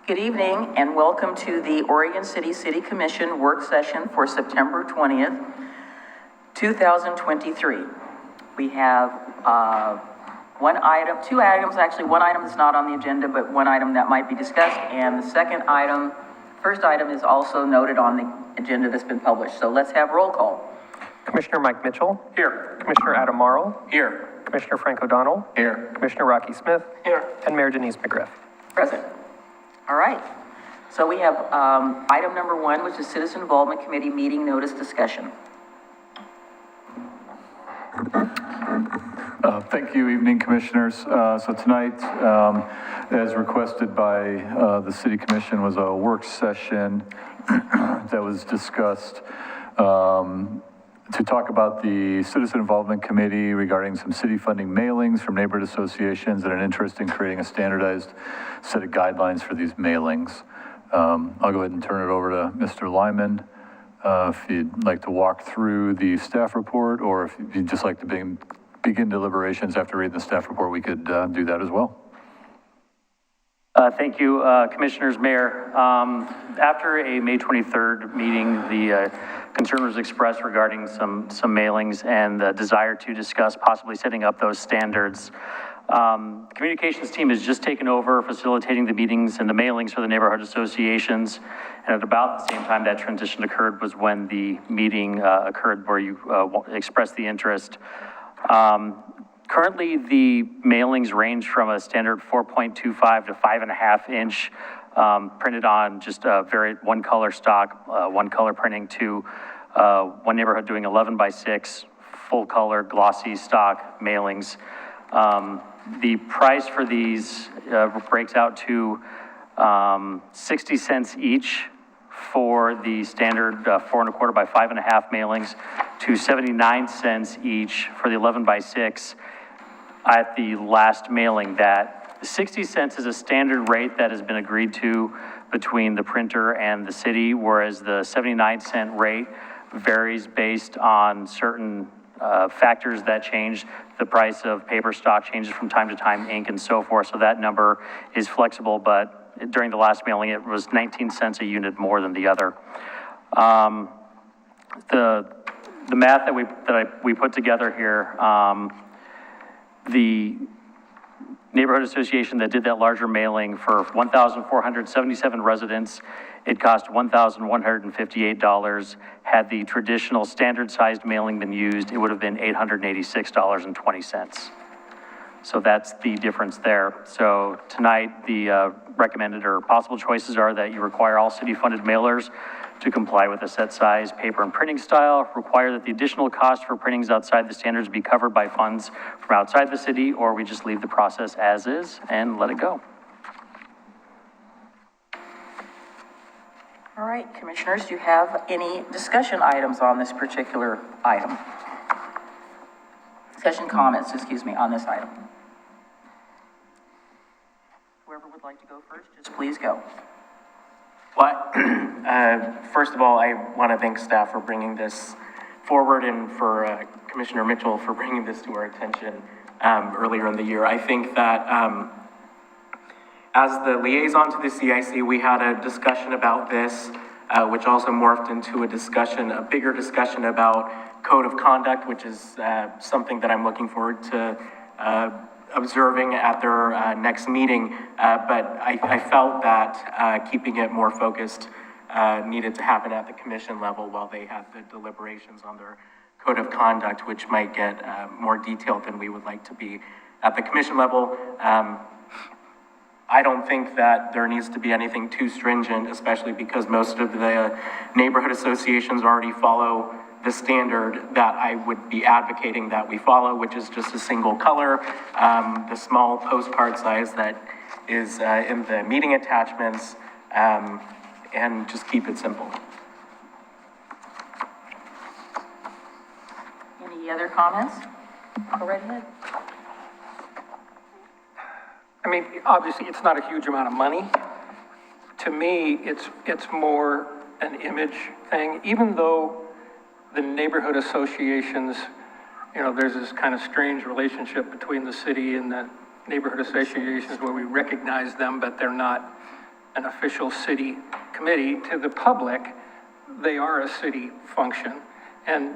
Good evening and welcome to the Oregon City City Commission work session for September 20th, 2023. We have one item that's not on the agenda, but one item that might be discussed, and the first item is also noted on the agenda that's been published. So let's have roll call. Commissioner Mike Mitchell. Here. Commissioner Adam Marl. Here. Commissioner Frank O'Donnell. Here. Commissioner Rocky Smith. Here. And Mayor Denise McGriff. Present. All right. So we have item number 1, which is Citizen Involvement Committee meeting notice discussion. Thank you, evening commissioners. So tonight, as requested by the City Commission, was a work session that was discussed to talk about the Citizen Involvement Committee regarding some city funding mailings from neighborhood associations and an interest in creating a standardized set of guidelines for these mailings. I'll go ahead and turn it over to Mr. Lyman if you'd like to walk through the staff report, or if you'd just like to begin deliberations after reading the staff report, we could do that as well. Thank you, Commissioners, Mayor. After a May 23rd meeting, the concern was expressed regarding some mailings and the desire to discuss possibly setting up those standards. Communications team has just taken over facilitating the meetings and the mailings for the neighborhood associations. And at about the same time that transition occurred was when the meeting occurred where you expressed the interest. Currently, the mailings range from a standard 4.25 to 5.5 inch printed on just a one color stock, one color printing, to one neighborhood doing 11 by 6 full color glossy stock mailings. The price for these breaks out to 60 cents each for the standard 4.25 by 5.5 mailings, to 79 cents each for the 11 by 6 at the last mailing. That 60 cents is a standard rate that has been agreed to between the printer and the city, whereas the 79-cent rate varies based on certain factors that change. The price of paper stock changes from time to time, ink and so forth, so that number is flexible, but during the last mailing it was 19 cents a unit more than the other. The math that we put together here, the neighborhood association that did that larger mailing for 1,477 residents, it cost $1,158. Had the traditional standard sized mailing been used, it would have been $886.20. So that's the difference there. So tonight, the recommended or possible choices are that you require all city funded mailers to comply with the set size, paper and printing style, require that the additional cost for printings outside the standards be covered by funds from outside the city, or we just leave the process as is and let it go. All right, commissioners, do you have any discussion items on this particular item? Discussion comments, on this item. Whoever would like to go first, just please go. Well, first of all, I want to thank staff for bringing this forward, and for Commissioner Mitchell for bringing this to our attention earlier in the year. I think that as the liaison to the CIC, we had a discussion about this, which also morphed into a bigger discussion about code of conduct, which is something that I'm looking forward to observing at their next meeting, but I felt that keeping it more focused needed to happen at the commission level while they had the deliberations on their code of conduct, which might get more detailed than we would like to be at the commission level. I don't think that there needs to be anything too stringent, especially because most of the neighborhood associations already follow the standard that I would be advocating that we follow, which is just a single color, the small postcard size that is in the meeting attachments, and just keep it simple. Any other comments? Go right ahead. I mean, obviously, it's not a huge amount of money. To me, it's more an image thing, even though the neighborhood associations, you know, there's this kind of strange relationship between the city and the neighborhood associations where we recognize them, but they're not an official city committee. To the public, they are a city function. And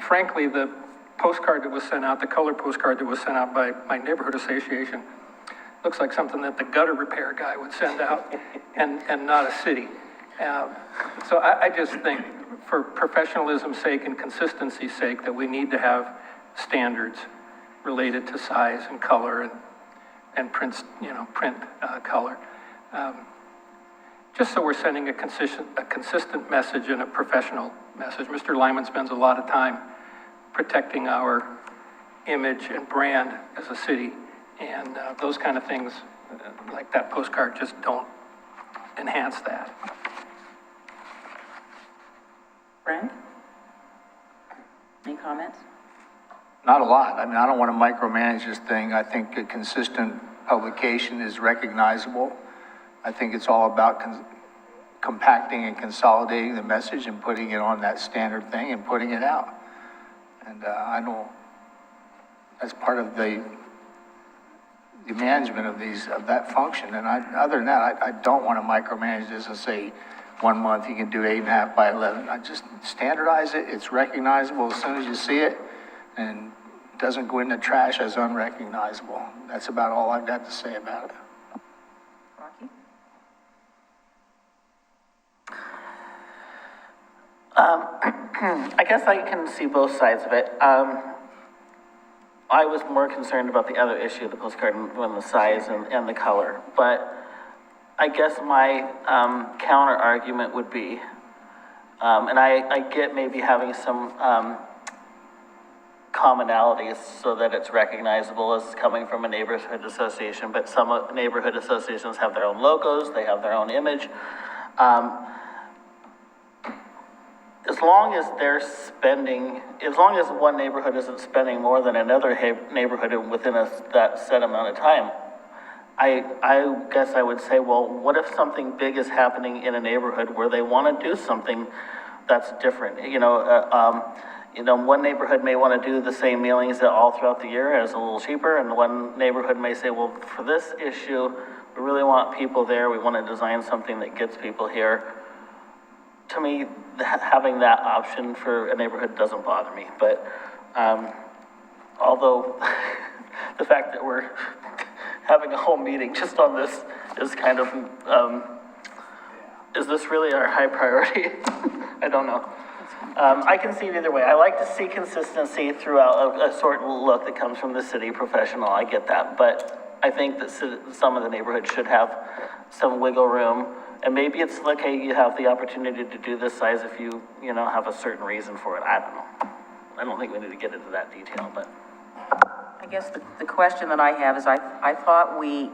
frankly, the postcard that was sent out, the color postcard that was sent out by my neighborhood association, looks like something that the gutter repair guy would send out and not a city. So I just think for professionalism's sake and consistency's sake that we need to have standards related to size and color and print color. Just so we're sending a consistent message and a professional message. Mr. Lyman spends a lot of time protecting our image and brand as a city, and those kind of things, like that postcard, just don't enhance that. Brent? Any comments? Not a lot. I mean, I don't want to micromanage this thing. I think a consistent publication is recognizable. I think it's all about compacting and consolidating the message and putting it on that standard thing and putting it out. And I know that's part of the management of that function. And other than that, I don't want to micromanage this and say 1 month you can do 8.5 by 11. I just standardize it. It's recognizable as soon as you see it, and it doesn't go in the trash as unrecognizable. That's about all I've got to say about it. Rocky? I guess I can see both sides of it. I was more concerned about the other issue of the postcard than the size and the color. But I guess my counter argument would be, and I get maybe having some commonalities so that it's recognizable as coming from a neighborhood association, but some neighborhood associations have their own logos, they have their own image. As long as as long as one neighborhood isn't spending more than another neighborhood within that set amount of time, I guess I would say, well, what if something big is happening in a neighborhood where they want to do something that's different? One neighborhood may want to do the same mailings all throughout the year as a little cheaper, and one neighborhood may say, well, for this issue, we really want people there. We want to design something that gets people here. To me, having that option for a neighborhood doesn't bother me. But although the fact that we're having a whole meeting just on this is kind of, is this really our high priority? I don't know. I can see it either way. I like to see consistency throughout a certain look that comes from the city professional. I get that. But I think that some of the neighborhoods should have some wiggle room. And maybe it's like, hey, you have the opportunity to do this size if you have a certain reason for it. I don't know. I don't think we need to get into that detail, but. I guess the question that I have is I thought we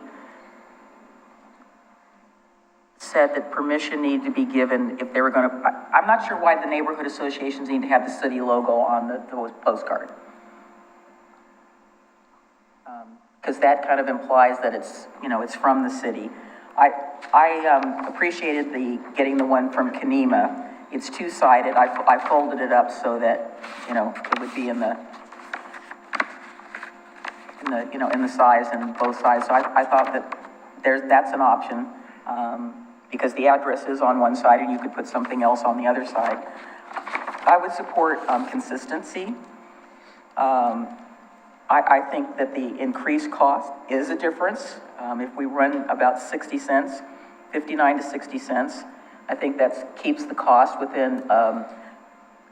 said that permission needed to be given if they were going to, I'm not sure why the neighborhood associations need to have the city logo on the postcard. Because that kind of implies that it's, it's from the city. I appreciated getting the one from Kenema. It's two-sided. I folded it up so that, it would be in the size and both sides. So I thought that that's an option, because the address is on one side and you could put something else on the other side. I would support consistency. I think that the increased cost is a difference. If we run about 60 cents, 59 to 60 cents, I think that keeps the cost within,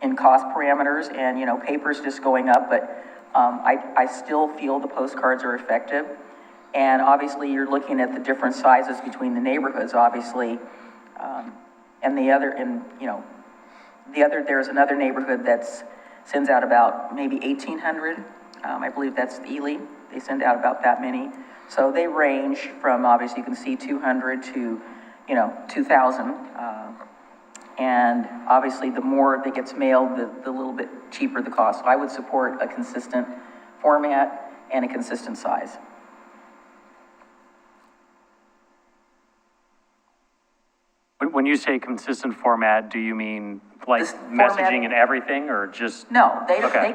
in cost parameters, and, paper's just going up, but I still feel the postcards are effective. And obviously you're looking at the different sizes between the neighborhoods, obviously. And there's another neighborhood sends out about maybe 1,800. I believe that's Ely. They send out about that many. So they range from, obviously you can see 200 to, 2,000. And obviously the more that gets mailed, the little bit cheaper the cost. So I would support a consistent format and a consistent size. When you say consistent format, do you mean like This format- messaging and everything, or just? No, Okay.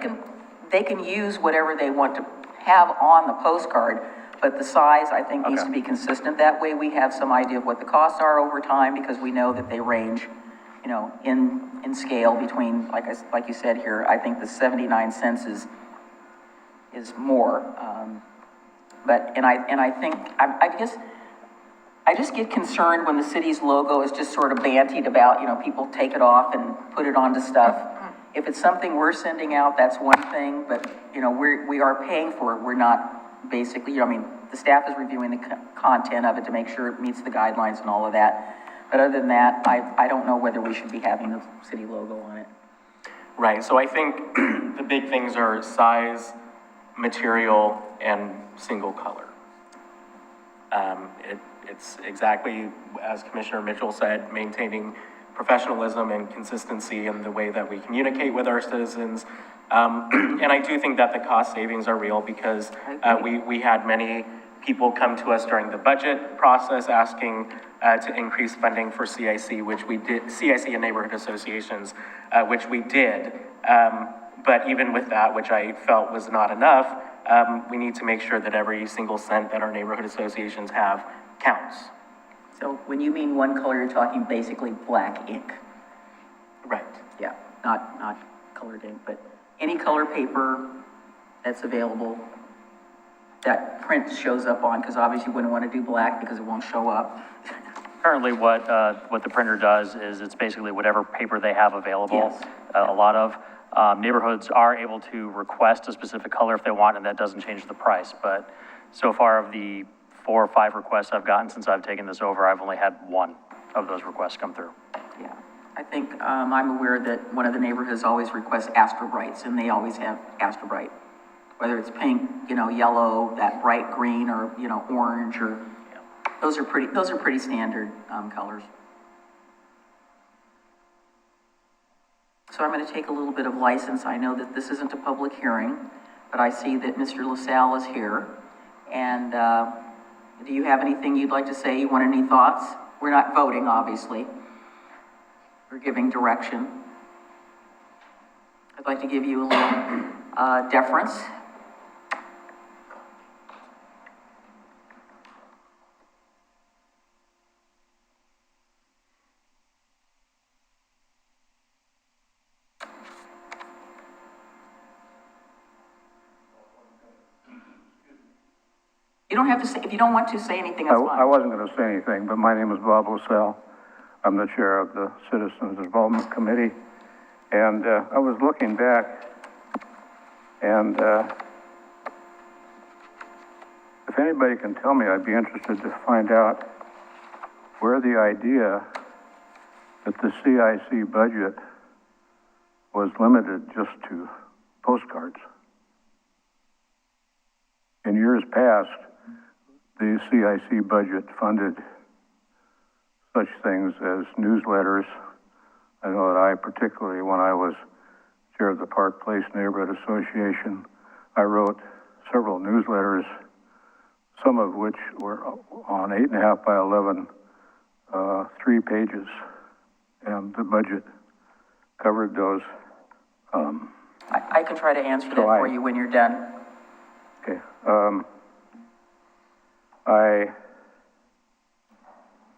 they can use whatever they want to have on the postcard, But the size, I think, needs to be consistent. That way we have some idea of what the costs are over time, because we know that they range, you know, in scale between, like you said here, I think the 79 cents is more. And I think, I just get concerned when the city's logo is just sort of bantied about, you know, people take it off and put it onto stuff. If it's something we're sending out, that's one thing, but, you know, we are paying for it. We're not basically, you know, I mean, the staff is reviewing the content of it to make sure it meets the guidelines and all of that. But other than that, I don't know whether we should be having the city logo on it. Right, so I think the big things are size, material, and single color. It's exactly as Commissioner Mitchell said, maintaining professionalism and consistency in the way that we communicate with our citizens. And I do think that the cost savings are real, because we had many people come to us during the budget process asking to increase funding for CIC, which we did, CIC and neighborhood associations, which we did. But even with that, which I felt was not enough, we need to make sure that every single cent that our neighborhood associations have counts. So when you mean one color, you're talking basically black ink. Right. Yeah, not colored ink, but any color paper that's available that print shows up on, because obviously you wouldn't want to do black because it won't show up. Currently, what the printer does is it's basically whatever paper they have available. Yes. A lot of neighborhoods are able to request a specific color if they want, and that doesn't change the price. But so far, of the 4 or 5 requests I've gotten since I've taken this over, I've only had 1 of those requests come through. Yeah, I think I'm aware that one of the neighborhoods always requests Astro Brights, and they always have Astro Bright. Whether it's pink, you know, yellow, that bright green, or, you know, orange, or, those are pretty standard colors. So I'm going to take a little bit of license. I know that this isn't a public hearing, but I see that Mr. LaSalle is here. And do you have anything you'd like to say? You want any thoughts? We're not voting, obviously. We're giving direction. I'd like to give you a little deference. You don't have to say, if you don't want to say anything, that's fine. I wasn't going to say anything, but my name is Bob LaSalle. I'm the chair of the Citizens Involvement Committee. And I was looking back, and if anybody can tell me, I'd be interested to find out where the idea that the CIC budget was limited just to postcards. In years past, the CIC budget funded such things as newsletters. I know that I particularly, when I was chair of the Park Place Neighborhood Association, I wrote several newsletters, some of which were on 8.5 by 11, 3 pages, and the budget covered those. I can try to answer that for you when you're done. Okay.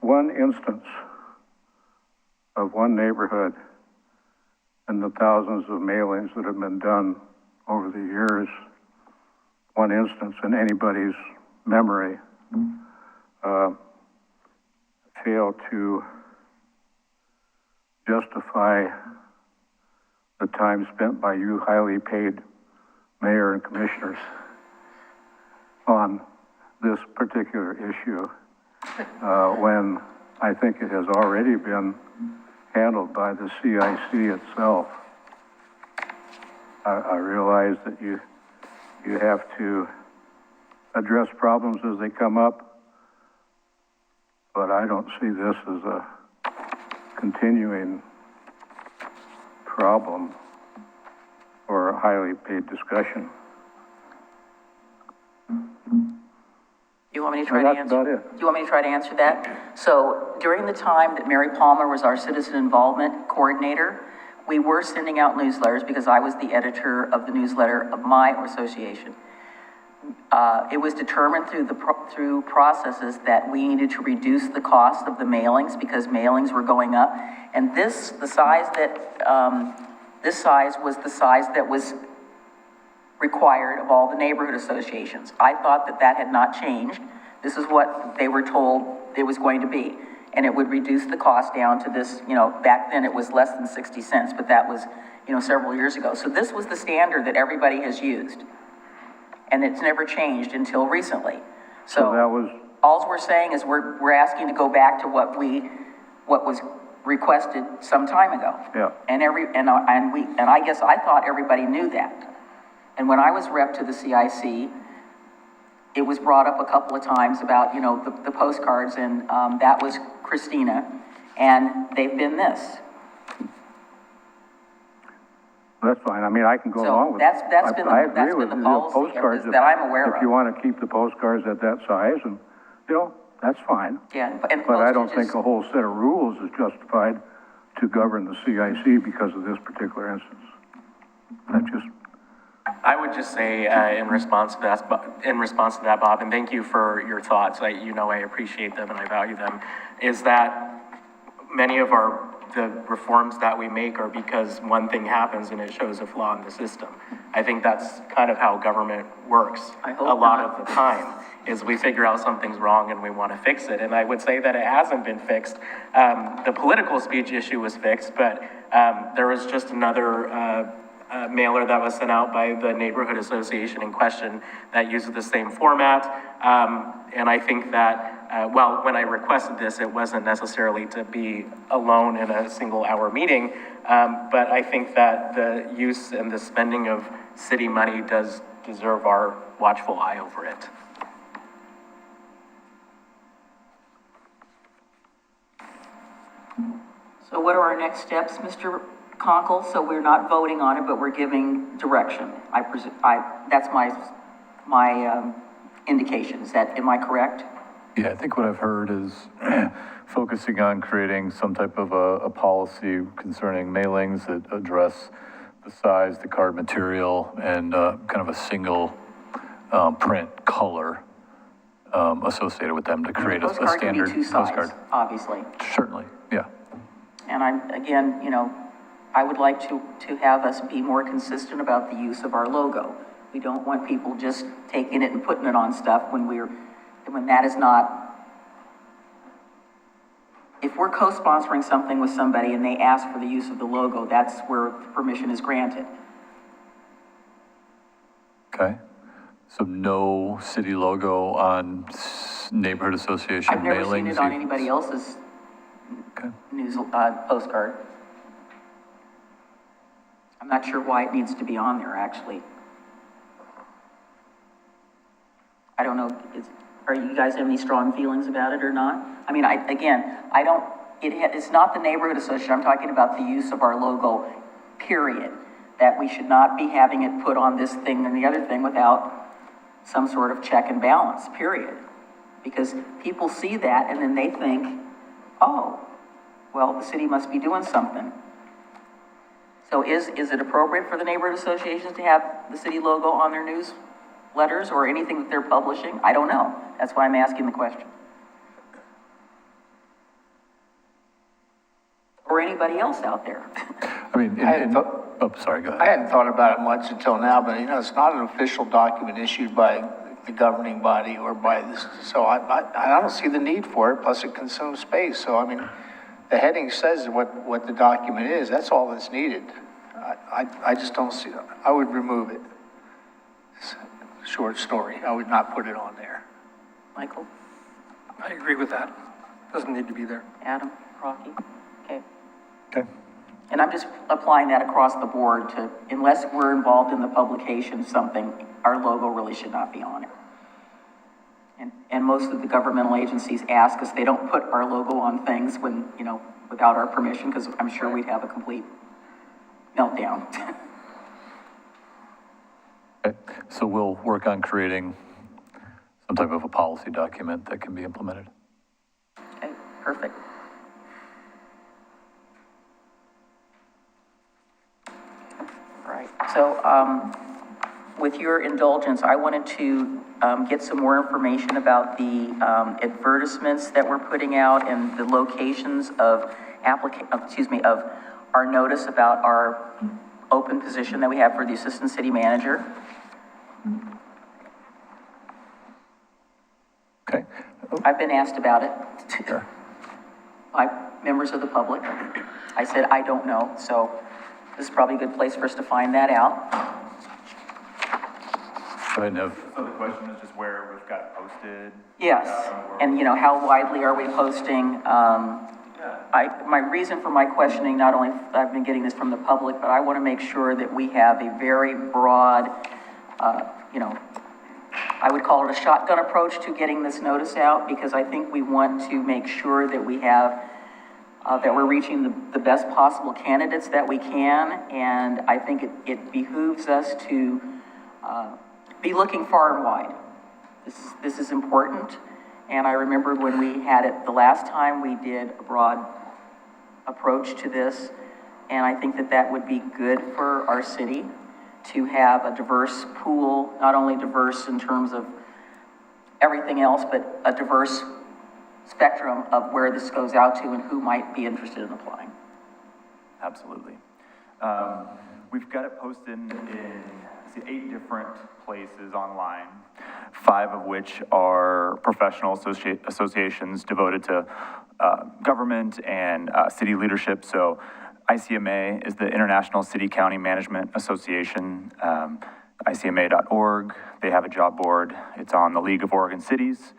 One instance of one neighborhood and the thousands of mailings that have been done over the years, one instance in anybody's memory, failed to justify the time spent by you highly paid mayor and commissioners on this particular issue, when I think it has already been handled by the CIC itself. I realize that you have to address problems as they come up, but I don't see this as a continuing problem or a highly paid discussion. You want me to try to answer? That's about it. Do you want me to try to answer that? So during the time that Mary Palmer was our citizen involvement coordinator, we were sending out newsletters because I was the editor of the newsletter of my association. it was determined through processes that we needed to reduce the cost of the mailings because mailings were going up. And the size was the size that was required of all the neighborhood associations. I thought that had not changed. This is what they were told it was going to be. And it would reduce the cost down to this, back then it was less than 60 cents, but that was, several years ago. So this was the standard that everybody has used. And it's never changed until recently. So that was, all we're saying is we're asking to go back to what was requested some time ago. Yeah. And I guess I thought everybody knew that. And when I was rep to the CIC, it was brought up a couple of times about, the postcards, and that was Christina, and they've been this. that's fine. I mean, I can go So along with that's been I the, agree that's with been the the policy postcards that I'm aware if you of. want to keep the postcards at that size, and, that's fine. Yeah, and But I don't postage think a whole set of rules is justified to govern the CIC because of this particular instance. That just, I would just say, in response to that, Bob, and thank you for your thoughts. I appreciate them and I value them, is that many of the reforms that we make are because one thing happens and it shows a flaw in the system. I think that's kind of how government works I hope a lot not. of the time, is we figure out something's wrong and we want to fix it. And I would say that it hasn't been fixed. The political speech issue was fixed, but there was just another mailer that was sent out by the neighborhood association in question that uses the same format. And I think that, when I requested this, it wasn't necessarily to be alone in a single-hour meeting, but I think that the use and the spending of city money does deserve our watchful eye over it. So what are our next steps, Mr. Conkle? So we're not voting on it, but we're giving direction. That's my indication. Am I correct? Yeah, I think what I've heard is focusing on creating some type of a policy concerning mailings that address the size, the card material, and kind of a single print color associated with them to create a Postcard can standard be two sides, postcard. obviously. Certainly, yeah. And I would like to have us be more consistent about the use of our logo. We don't want people just taking it and putting it on stuff when that is not. If we're co-sponsoring something with somebody and they ask for the use of the logo, that's where permission is granted. Okay. So no city logo on neighborhood association mailings? I've never seen it on anybody else's Okay. news postcard. I'm not sure why it needs to be on there, actually. I don't know, are you guys have any strong feelings about it or not? I mean, it's not the neighborhood association, I'm talking about the use of our logo, period. That we should not be having it put on this thing and the other thing without some sort of check and balance, period. Because people see that and then they think, oh, well, the city must be doing something. So is it appropriate for the neighborhood associations to have the city logo on their newsletters or anything that they're publishing? I don't know. That's why I'm asking the question. Or anybody else out there. I mean, sorry, go ahead. I hadn't thought about it much until now, but it's not an official document issued by the governing body or by this, so I don't see the need for it, plus it consumes space. So, I mean, the heading says what the document is, that's all that's needed. I just don't see, I would remove it. It's a short story, I would not put it on there. Michael, I agree with that. Doesn't need to be there. Adam, Rocky, okay. Okay. And I'm just applying that across the board to, unless we're involved in the publication of something, our logo really should not be on it. And most of the governmental agencies ask us, they don't put our logo on things when, without our permission, because I'm sure we'd have a complete meltdown. Okay. So we'll work on creating some type of a policy document that can be implemented. Okay, perfect. All right, so with your indulgence, I wanted to get some more information about the advertisements that we're putting out and the locations of of our notice about our open position that we have for the assistant city manager. Okay. I've been asked about it by members of the public. I said, I don't know, so this is probably a good place for us to find that out. Go ahead, Nev. So the question is just where we've got it posted? Yes, and you know, how widely are we posting? My reason for my questioning, not only I've been getting this from the public, but I want to make sure that we have a very broad, you know, I would call it a shotgun approach to getting this notice out, because I think we want to make sure that we have, that we're reaching the best possible candidates that we can, and I think it behooves us to be looking far and wide. This is important, and I remember when we had it the last time, we did a broad approach to this, and I think that that would be good for our city to have a diverse pool, not only diverse in terms of everything else, but a diverse spectrum of where this goes out to and who might be interested in applying. Absolutely. We've got it posted in 8 different places online, 5 of which are professional associations devoted to government and city leadership. So ICMA is the International City County Management Association, ICMA.org. They have a job board. It's on the League of Oregon Cities.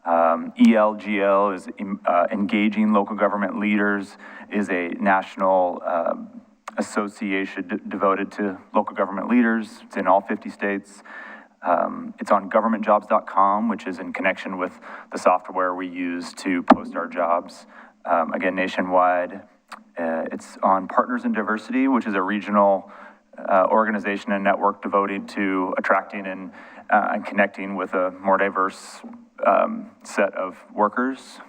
ELGL is Engaging Local Government Leaders, is a national association devoted to local government leaders. It's in all 50 states. It's on governmentjobs.com, which is in connection with the software we use to post our jobs, again, nationwide. It's on Partners in Diversity, which is a regional organization and network devoted to attracting and connecting with a more diverse set of workers.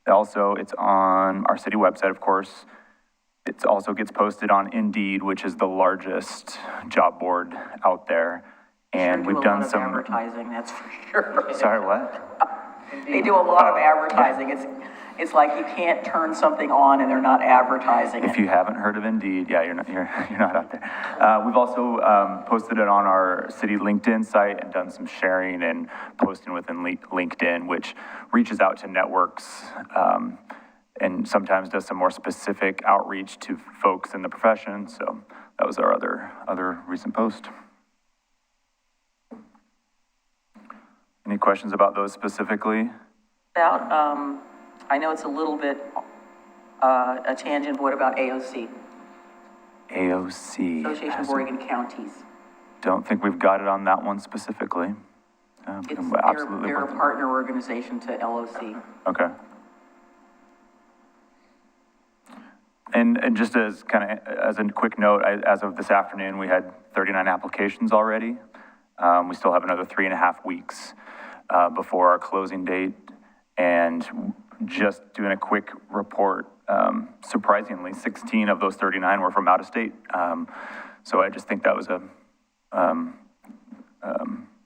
Also, it's on our city website, of course. It also gets posted on Indeed, which is the largest job board out there. And Sure, we've done some advertising, that's for sure. Sorry, what? They do a lot of advertising. It's like you can't turn something on and they're not advertising If it. you haven't heard of Indeed, yeah, you're not out there. We've also posted it on our city LinkedIn site and done some sharing and posting within LinkedIn, which reaches out to networks and sometimes does some more specific outreach to folks in the profession. So that was our other recent post. Any questions about those specifically? About, I know it's a little bit a tangent, but what about AOC? AOC. Association of Oregon Counties. Don't think we've got it on that one specifically. They're Absolutely. a partner organization to LOC. Okay. And just as as a quick note, as of this afternoon, we had 39 applications already. We still have another 3.5 weeks before our closing date. And just doing a quick report, surprisingly, 16 of those 39 were from out of state. So I just think that was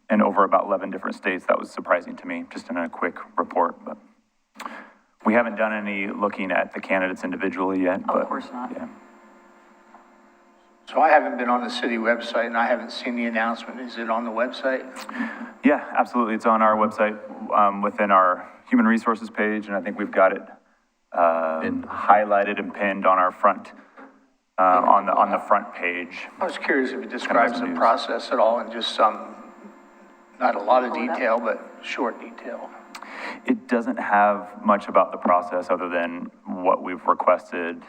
and over about 11 different states, that was surprising to me, just in a quick report. But we haven't done any looking at the candidates individually yet. But Of course not. Yeah. So I haven't been on the city website and I haven't seen the announcement. Is it on the website? Yeah, absolutely. It's on our website within our human resources page, and I think we've got it highlighted and pinned on our front, on the front page. I was curious if it describes the process at all in just some, not a lot of detail, but short detail. It doesn't have much about the process other than what we've requested.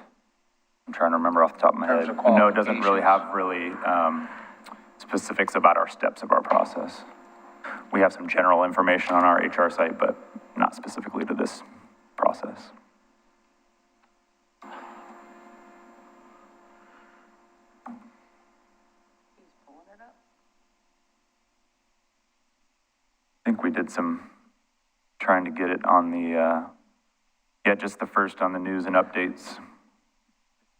I'm trying to remember off the top of my head. No, it doesn't really have specifics about our steps of our process. We have some general information on our HR site, but not specifically to this process. I think we did some trying to get it on the, just the first on the news and updates.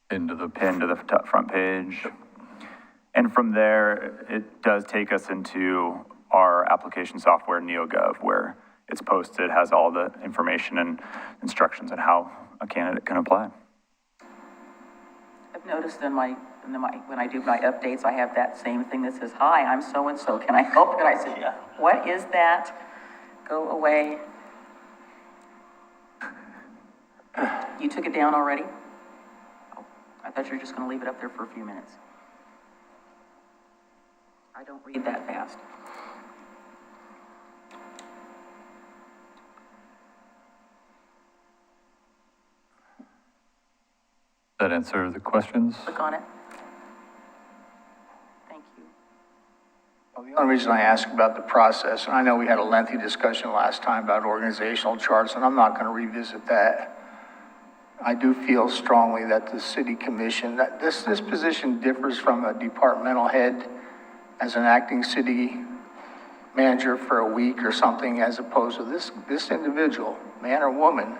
Into the Pinned to the front page. And from there, it does take us into our application software, NeoGov, where it's posted, has all the information and instructions on how a candidate can apply. I've noticed when I do my updates, I have that same thing that says, "Hi, I'm so-and-so, can I help?" And I said, Yeah. "What is that? Go away." You took it down already? Oh, I thought you were just gonna leave it up there for a few minutes. I don't read that fast. That answer the questions? Click on it. Thank you. Well, the only reason I ask about the process, and I know we had a lengthy discussion last time about organizational charts, and I'm not going to revisit that. I do feel strongly that the city commission, that this position differs from a departmental head as an acting city manager for a week or something, as opposed to this individual, man or woman,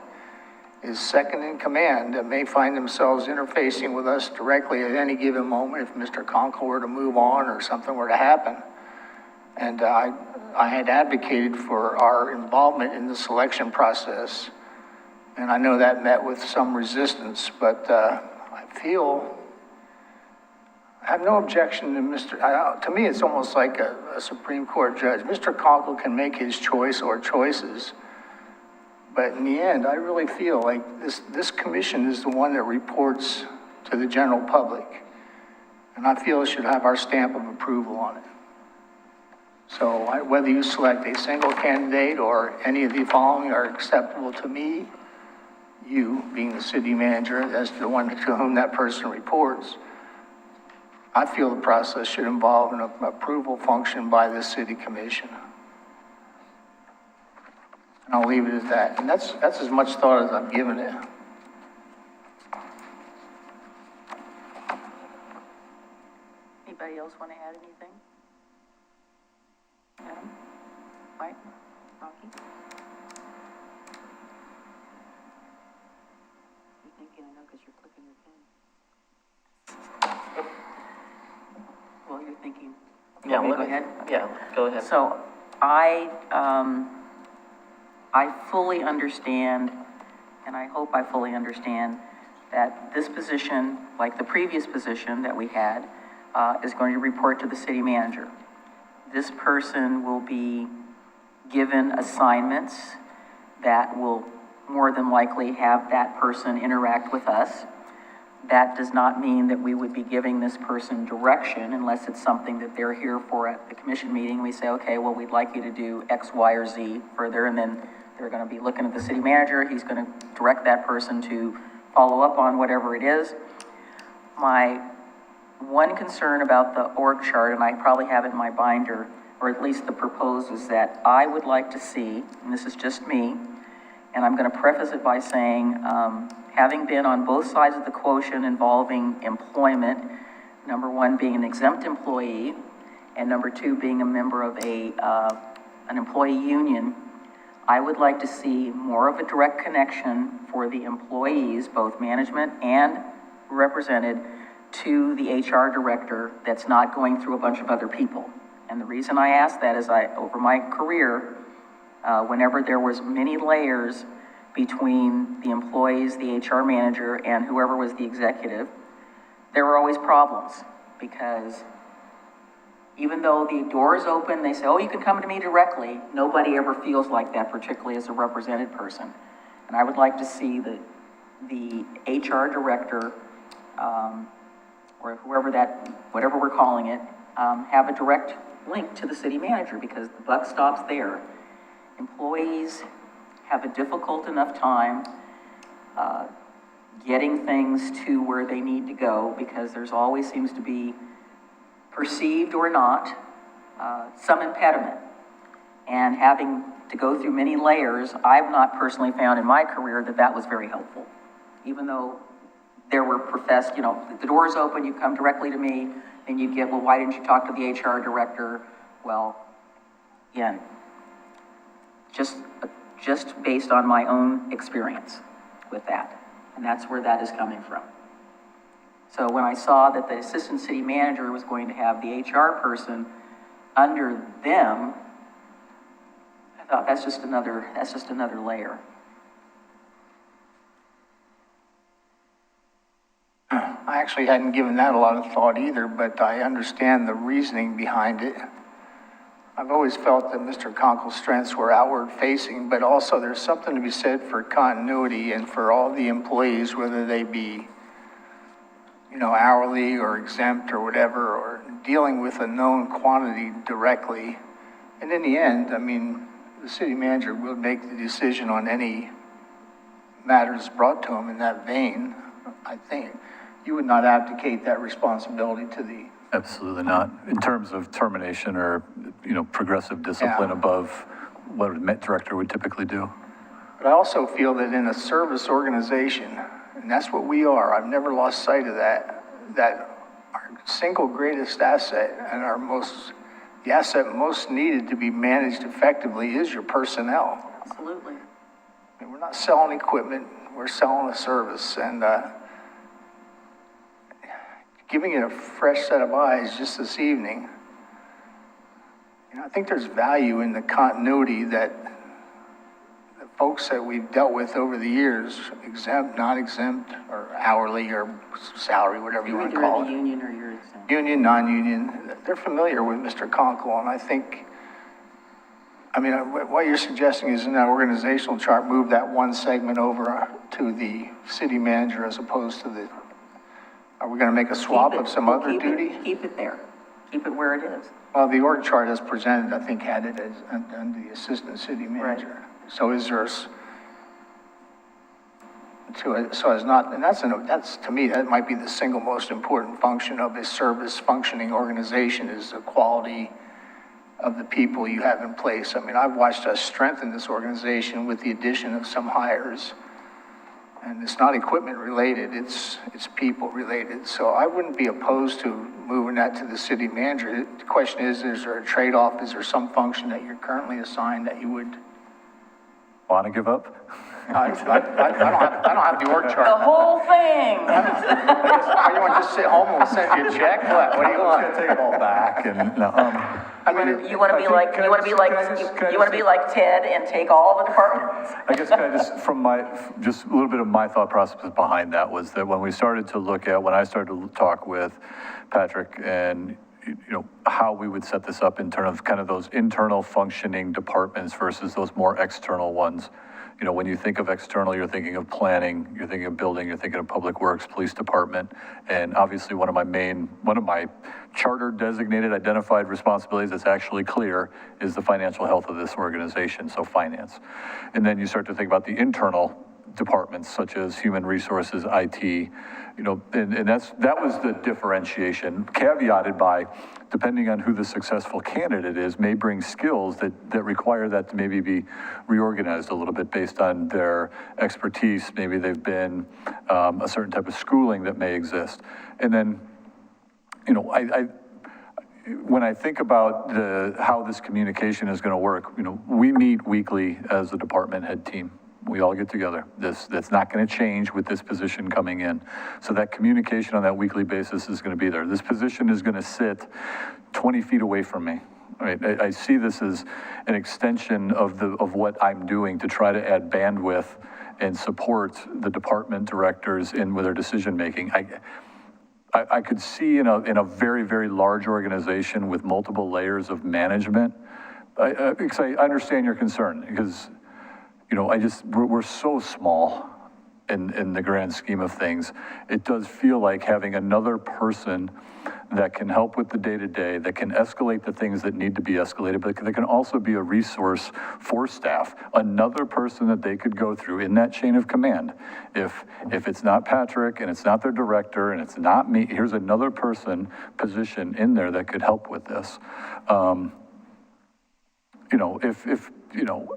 is second in command that may find themselves interfacing with us directly at any given moment if Mr. Conkle were to move on or something were to happen. And I had advocated for our involvement in the selection process, and I know that met with some resistance, but I have no objection to to me, it's almost like a Supreme Court judge. Mr. Conkle can make his choice or choices, but in the end, I really feel like this commission is the one that reports to the general public, and I feel it should have our stamp of approval on it. So whether you select a single candidate or any of the following are acceptable to me, you being the city manager, as the one to whom that person reports, I feel the process should involve an approval function by the city commission. And I'll leave it at that. And that's as much thought as I've given it. Anybody else want to add anything? Adam? Mike? Rocky? You're thinking, I know, because you're clicking your pen. Well, you're thinking. Yeah, Okay, go ahead. Yeah, go ahead. So I fully understand, and I hope I fully understand, that this position, like the previous position that we had, is going to report to the city manager. This person will be given assignments that will more than likely have that person interact with us. That does not mean that we would be giving this person direction unless it's something that they're here for at the commission meeting. We say, okay, well, we'd like you to do X, Y, or Z further, and then they're going to be looking at the city manager. He's going to direct that person to follow up on whatever it is. My one concern about the org chart, and I probably have it in my binder, or at least the proposed, is that I would like to see, and this is just me, and I'm going to preface it by saying, having been on both sides of the quotient involving employment, number one being an exempt employee, and number two being a member of an employee union, I would like to see more of a direct connection for the employees, both management and represented, to the HR director that's not going through a bunch of other people. And the reason I ask that is over my career, whenever there was many layers between the employees, the HR manager, and whoever was the executive, there were always problems, because even though the door is open, they say, oh, you can come to me directly, nobody ever feels like that, particularly as a represented person. And I would like to see the HR director, or whatever we're calling it, have a direct link to the city manager, because the buck stops there. Employees have a difficult enough time getting things to where they need to go, because there's always seems to be, perceived or not, some impediment. And having to go through many layers, I've not personally found in my career that was very helpful. Even though there were professed, the door is open, you come directly to me, and you get, well, why didn't you talk to the HR director? Well, again, just based on my own experience with that. And that's where that is coming from. So when I saw that the assistant city manager was going to have the HR person under them, I thought that's just another layer. I actually hadn't given that a lot of thought either, but I understand the reasoning behind it. I've always felt that Mr. Conkle's strengths were outward facing, but also there's something to be said for continuity and for all the employees, whether they be, you know, hourly or exempt or whatever, or dealing with a known quantity directly. And in the end, I mean, the city manager will make the decision on any matters brought to him in that vein. I think you would not abdicate that responsibility to the... Absolutely not. In terms of termination or, you know, progressive discipline above what a Met director would typically do. But I also feel that in a service organization, and that's what we are, I've never lost sight of that, that our single greatest asset and the asset most needed to be managed effectively is your personnel. Absolutely. I mean, we're not selling equipment, we're selling a service, and giving it a fresh set of eyes just this evening, you know, I think there's value in the continuity that the folks that we've dealt with over the years, exempt, not exempt, or hourly, or salary, whatever you want to call it. You're either in the union or you're exempt. Union, non-union, they're familiar with Mr. Conkle, and I think, I mean, what you're suggesting is in that organizational chart, move that one segment over to the city manager as opposed to the, are we going to make a swap of some other duty? Keep it there. Keep it where it is. Well, the org chart as presented, I think, had it as under the assistant city manager. Right. So is there, so as not, and that's, to me, that might be the single most important function of a service functioning organization is the quality of the people you have in place. I mean, I've watched us strengthen this organization with the addition of some hires. And it's not equipment related, it's people related. So I wouldn't be opposed to moving that to the city manager. The question is there a trade-off? Is there some function that you're currently assigned that you would? Want to give up? I don't have the org chart. The whole thing. You want to just sit home and we'll send you a check? What do you want? Take it all back and, no, I mean, You want to be like, Ted and take all the departments? I guess kind of just a little bit of my thought process behind that was that when I started to talk with Patrick and, you know, how we would set this up in terms of kind of those internal functioning departments versus those more external ones. You know, when you think of external, you're thinking of planning, you're thinking of building, you're thinking of public works, police department. And obviously one of my charter designated identified responsibilities that's actually clear is the financial health of this organization, so finance. And then you start to think about the internal departments such as human resources, IT, you know, and that was the differentiation, caveated by, depending on who the successful candidate is, may bring skills that require that to maybe be reorganized a little bit based on their expertise. Maybe they've been a certain type of schooling that may exist. And then, you know, when I think about how this communication is going to work, you know, we meet weekly as a department head team. We all get together. That's not going to change with this position coming in. So that communication on that weekly basis is going to be there. This position is going to sit 20 feet away from me. Right? I see this as an extension of what I'm doing to try to add bandwidth and support the department directors with their decision making. I could see in a very, very large organization with multiple layers of management, because I understand your concern, because, you know, we're so small in the grand scheme of things. It does feel like having another person that can help with the day-to-day, that can escalate the things that need to be escalated, but that can also be a resource for staff. Another person that they could go through in that chain of command. If it's not Patrick and it's not their director and it's not me, here's another position in there that could help with this. You know, you know,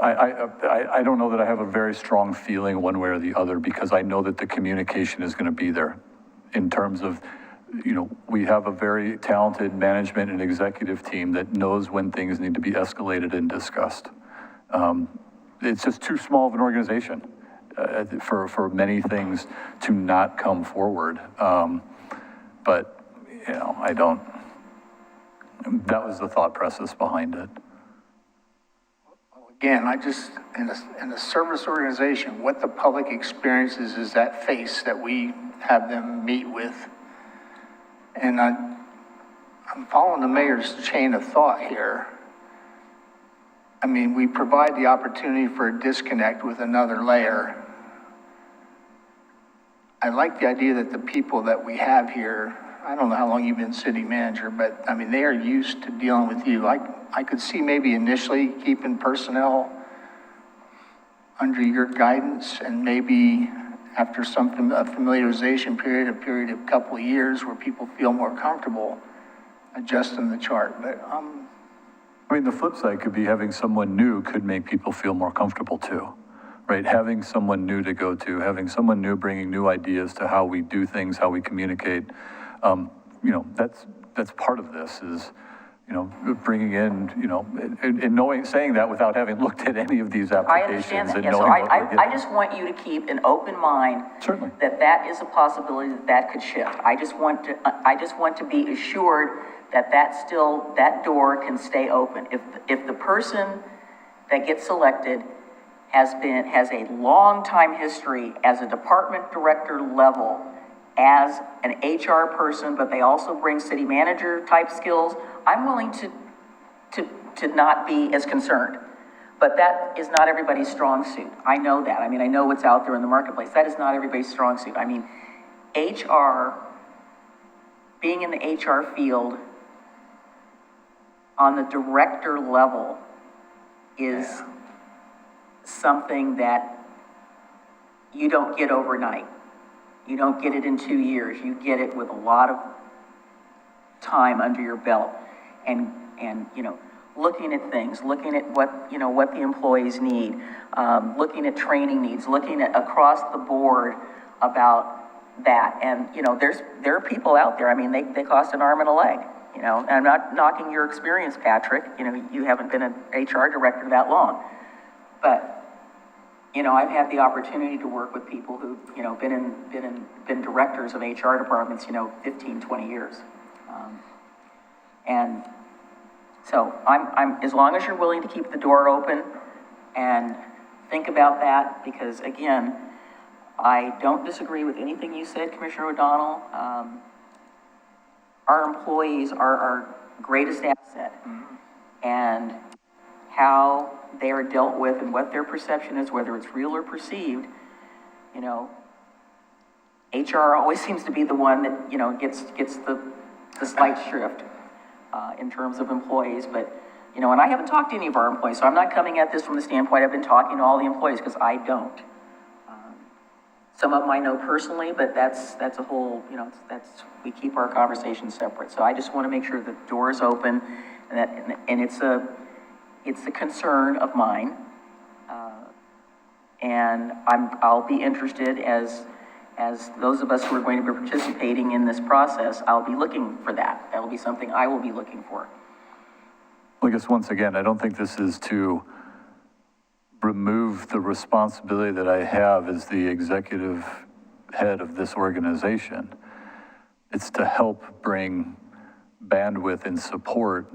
I don't know that I have a very strong feeling one way or the other, because I know that the communication is going to be there in terms of, you know, we have a very talented management and executive team that knows when things need to be escalated and discussed. It's just too small of an organization. for many things to not come forward. But, you know, that was the thought process behind it. Again, in a service organization, what the public experiences is that face that we have them meet with. And I'm following the mayor's chain of thought here. I mean, we provide the opportunity for a disconnect with another layer. I like the idea that the people that we have here, I don't know how long you've been city manager, but I mean, they are used to dealing with you. I could see maybe initially keeping personnel under your guidance, and maybe after a familiarization period, a period of a couple of years where people feel more comfortable adjusting the chart. But I mean, the flip side could be having someone new could make people feel more comfortable too, right? Having someone new to go to, having someone new bringing new ideas to how we do things, how we communicate. You know, that's part of this is, you know, bringing in, you know, and saying that without having looked at any of these I applications understand that, and yeah, so knowing what we're getting. I just want you to keep an open mind. Certainly. That is a possibility that could shift. I just want to be assured that that door can stay open. If the person that gets selected has a long time history as a department director level, as an HR person, but they also bring city manager type skills, I'm willing to not be as concerned. But that is not everybody's strong suit. I know that. I mean, I know what's out there in the marketplace. That is not everybody's strong suit. I mean, HR, being in the HR field on the director level is something that you don't get overnight. You don't get it in 2 years. You get it with a lot of time under your belt, and you know, looking at things, looking at what the employees need, looking at training needs, looking at across the board about that. And you know, there are people out there. I mean, they cost an arm and a leg. You know, and I'm not knocking your experience, Patrick. You know, you haven't been an HR director that long, but you know, I've had the opportunity to work with people who've, you know, been directors of HR departments, you know, 15, 20 years. And so I'm, as long as you're willing to keep the door open and think about that, because again, I don't disagree with anything you said, Commissioner O'Donnell. Our employees are our greatest asset. And how they are dealt with and what their perception is, whether it's real or perceived, you know, HR always seems to be the one that, you know, gets the slight shrift in terms of employees. But, you know, and I haven't talked to any of our employees, so I'm not coming at this from the standpoint I've been talking to all the employees, because I don't. Some of them I know personally, but that's a whole, you know, we keep our conversations separate. So I just want to make sure the door is open, and it's a concern of mine, and I'll be interested as those of us who are going to be participating in this process. I'll be looking for that. That'll be something I will be looking for. Well, I guess once again, I don't think this is to remove the responsibility that I have as the executive head of this organization. It's to help bring bandwidth and support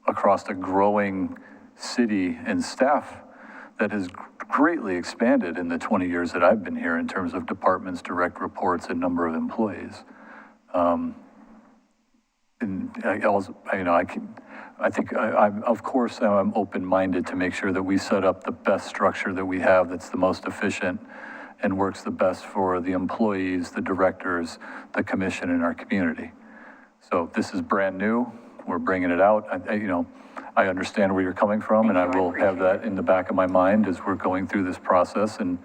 across a growing city and staff that has greatly expanded in the 20 years that I've been here in terms of departments, direct reports, and number of employees. And I think I'm of course I'm open-minded to make sure that we set up the best structure that we have that's the most efficient and works the best for the employees, the directors, the commission, and our community. So this is brand new. We're bringing it out. I understand where you're coming from, and I will have that in the back of my mind as we're going through this process and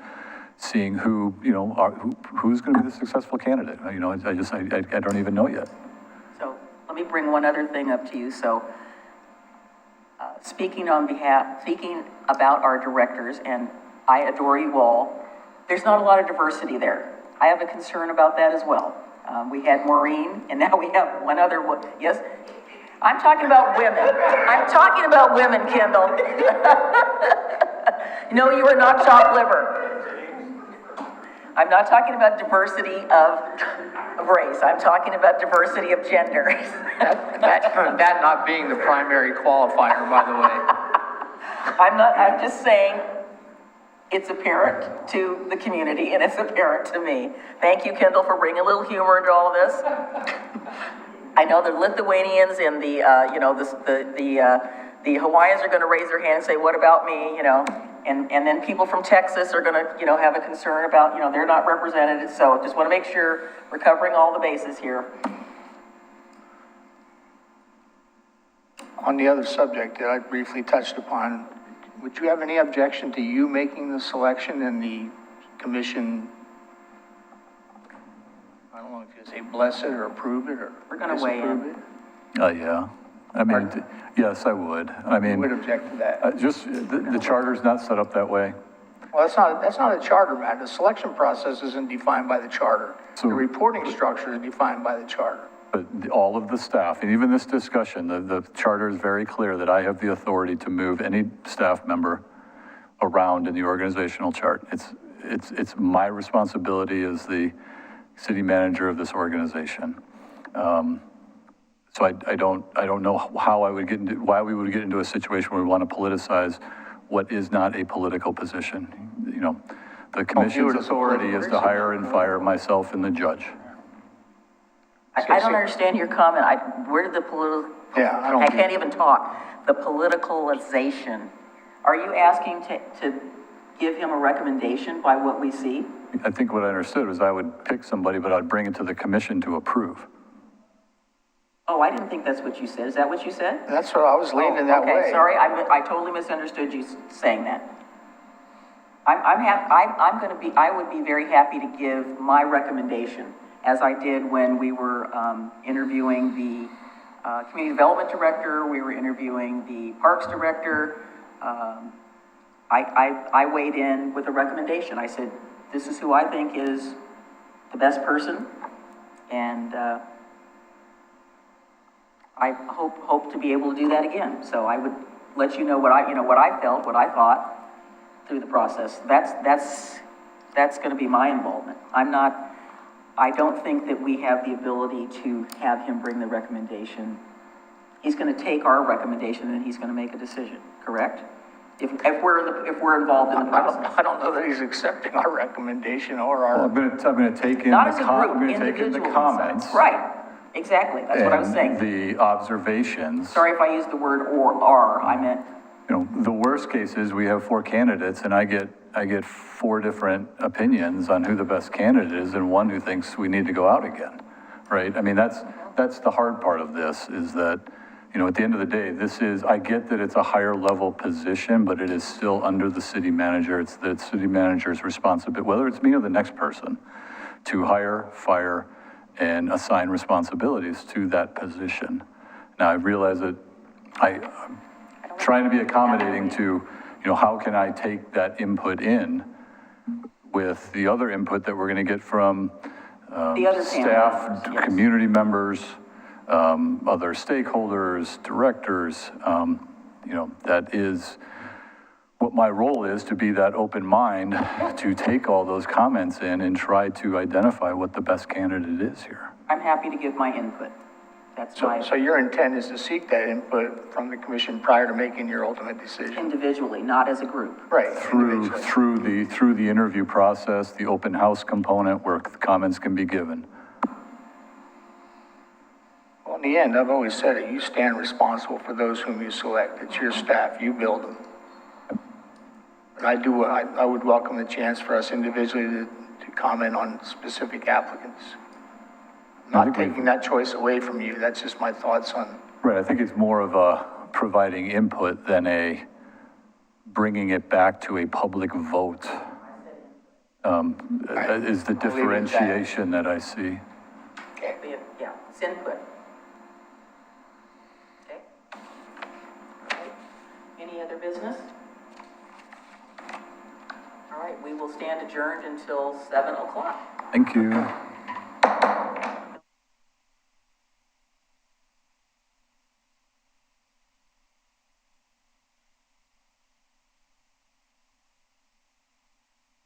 seeing who's going to be the successful candidate. I don't even know yet. So let me bring one other thing up to you. So speaking about our directors, and I adore you all, there's not a lot of diversity there. I have a concern about that as well. We had Maureen, and now we have one other one. Yes? I'm talking about women. I'm talking about women, Kendall. No, you are not chopped liver. I'm not talking about diversity of race. I'm talking about diversity of gender. That not being the primary qualifier, by the way. I'm just saying, it's apparent to the community and it's apparent to me. Thank you, Kendall, for bringing a little humor into all of this. I know the Lithuanians and the Hawaiians are gonna raise their hand and say, what about me, And then people from Texas are gonna, have a concern about, they're not represented. So just wanna make sure we're covering all the bases here. On the other subject that I briefly touched upon, would you have any objection to you making the selection and the commission, I don't know if you say bless it or approve it or We're gonna weigh in. disapprove it? Yeah. I mean, yes, I would. I You mean, would object to that? just, the charter's not set up that way. Well, that's not a charter matter. The selection process isn't defined by the charter. So- The reporting structure is defined by the charter. But all of the staff, and even this discussion, the charter is very clear that I have the authority to move any staff member around in the organizational chart. It's my responsibility as the city manager of this organization. So I don't know how why we would get into a situation where we want to politicize what is not a political position. The commission's authority is to hire and fire myself and the judge. I don't understand your comment. Where did the political? Yeah, I don't I get can't even talk. The politicalization. Are you asking to give him a recommendation by what we see? I think what I understood was I would pick somebody, but I'd bring it to the commission to approve. Oh, I didn't think that's what you said. Is that what you said? That's what I was leaning that way. Okay, sorry, I totally misunderstood you saying that. I would be very happy to give my recommendation, as I did when we were interviewing the community development director, we were interviewing the parks director. I weighed in with a recommendation. I said, this is who I think is the best person, and I hope to be able to do that again. So I would let you know what I felt, what I thought through the process. That's going to be my involvement. I don't think that we have the ability to have him bring the recommendation. He's going to take our recommendation and he's going to make a decision, correct? If we're involved in the process. I don't know that he's accepting our recommendation or Well, our, I'm gonna take in Not as a group, I'm gonna take in the individually. comments. Right, exactly, that's what I was saying. And the observations. Sorry if I used the word or, I meant, The worst case is we have 4 candidates and I get 4 different opinions on who the best candidate is and one who thinks we need to go out again, right? I mean, that's the hard part of this is that, at the end of the day, I get that it's a higher level position, but it is still under the city manager. It's the city manager's responsibility, whether it's me or the next person, to hire, fire, and assign responsibilities to that position. Now, I realize that I'm trying to be accommodating to, how can I take that input in with the other input that we're going to get from The other staff, panel members, yes. community members, other stakeholders, directors. That is what my role is, to be that open mind, to take all those comments in and try to identify what the best candidate is here. I'm happy to give my input. That's my, so your intent is to seek that input from the commission prior to making your ultimate decision? individually, not as a group. Right. Through individually. the interview process, the open house component where comments can be given. Well, in the end, I've always said it, you stand responsible for those whom you select. It's your staff, you build them. But I would welcome the chance for us individually to comment on specific applicants. I Not think taking that choice away from you, that's just my thoughts on, Right, I think it's more of a providing input than a bringing it back to a public vote. Is the I'll leave it at that. differentiation that I see. okay. Yeah, it's input. Okay. All right. Any other business? All right, we will stand adjourned until 7 o'clock. Thank you.